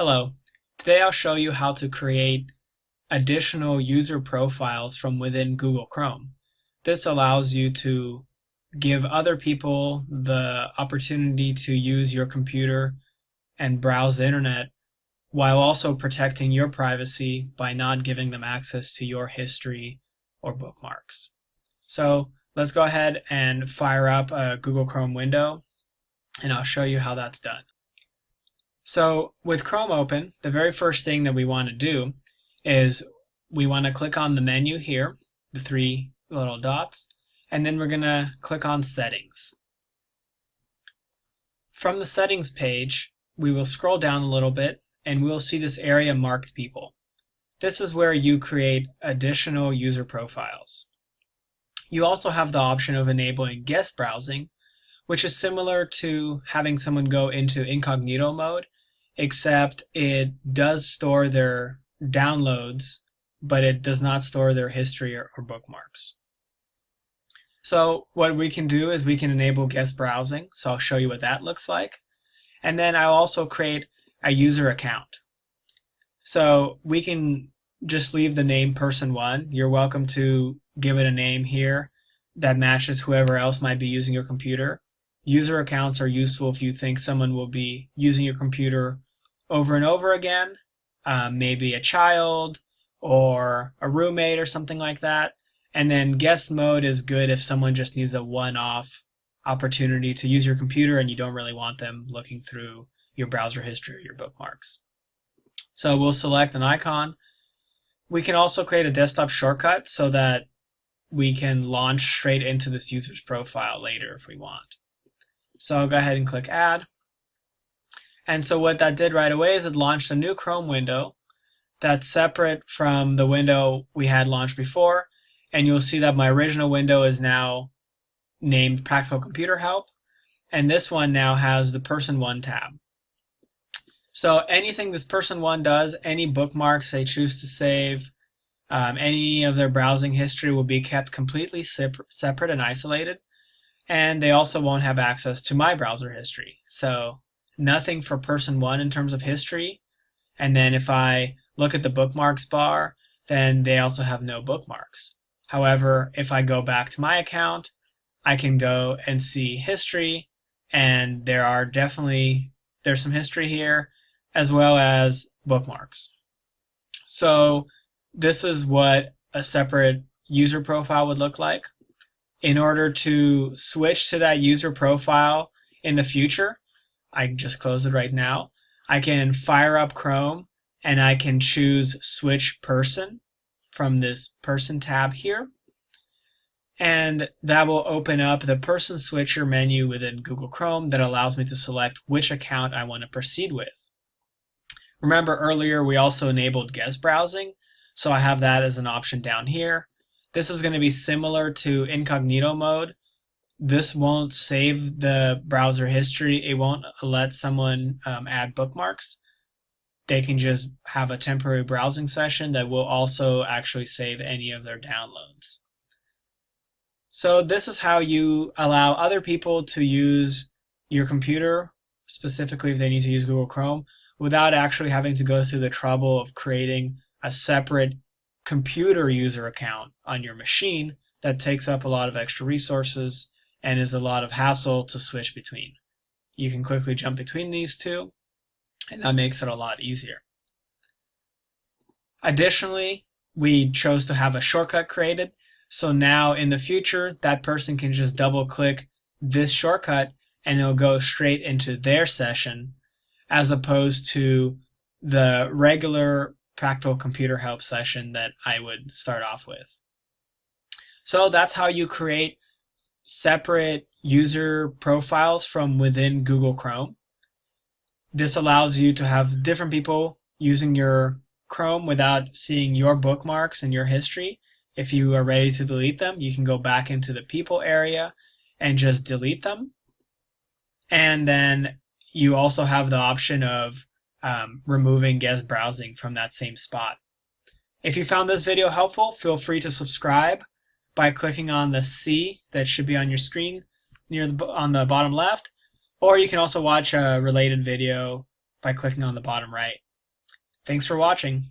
Hello. Today I'll show you how to create additional user profiles from within Google Chrome. This allows you to give other people the opportunity to use your computer and browse the internet while also protecting your privacy by not giving them access to your history or bookmarks. So let's go ahead and fire up a Google Chrome window and I'll show you how that's done. So with Chrome open, the very first thing that we want to do is we want to click on the menu here, the three little dots, and then we're going to click on Settings. From the Settings page, we will scroll down a little bit and we'll see this area marked People. This is where you create additional user profiles. You also have the option of enabling guest browsing, which is similar to having someone go into incognito mode, except it does store their downloads, but it does not store their history or bookmarks. So what we can do is we can enable guest browsing, so I'll show you what that looks like. And then I'll also create a user account. So we can just leave the name person1. You're welcome to give it a name here that matches whoever else might be using your computer. User accounts are useful if you think someone will be using your computer over and over again, maybe a child or a roommate or something like that. And then guest mode is good if someone just needs a one-off opportunity to use your computer and you don't really want them looking through your browser history or your bookmarks. So we'll select an icon. We can also create a desktop shortcut so that we can launch straight into this user's profile later if we want. So I'll go ahead and click Add. And so what that did right away is it launched a new Chrome window that's separate from the window we had launched before. And you'll see that my original window is now named Practical Computer Help. And this one now has the Person1 tab. So anything this Person1 does, any bookmarks they choose to save, any of their browsing history will be kept completely separate and isolated. And they also won't have access to my browser history. So nothing for Person1 in terms of history. And then if I look at the bookmarks bar, then they also have no bookmarks. However, if I go back to my account, I can go and see history, and there's some history here, as well as bookmarks. So this is what a separate user profile would look like. In order to switch to that user profile in the future, I can just close it right now. I can fire up Chrome and I can choose Switch Person from this Person tab here. And that will open up the Person Switcher menu within Google Chrome that allows me to select which account I want to proceed with. Remember earlier we also enabled guest browsing, so I have that as an option down here. This is going to be similar to incognito mode. This won't save the browser history. It won't let someone add bookmarks. They can just have a temporary browsing session that will also actually save any of their downloads. So this is how you allow other people to use your computer, specifically if they need to use Google Chrome, without actually having to go through the trouble of creating a separate computer user account on your machine that takes up a lot of extra resources and is a lot of hassle to switch between. You can quickly jump between these two, and that makes it a lot easier. Additionally, we chose to have a shortcut created, so now in the future that person can just double click this shortcut and it'll go straight into their session as opposed to the regular Practical Computer Help session that I would start off with. So that's how you create separate user profiles from within Google Chrome. This allows you to have different people using your Chrome without seeing your bookmarks and your history. If you are ready to delete them, you can go back into the people area and just delete them. And then you also have the option of removing guest browsing from that same spot. If you found this video helpful, feel free to subscribe by clicking on the C that should be on your screen on the bottom left, or you can also watch a related video by clicking on the bottom right. Thanks for watching.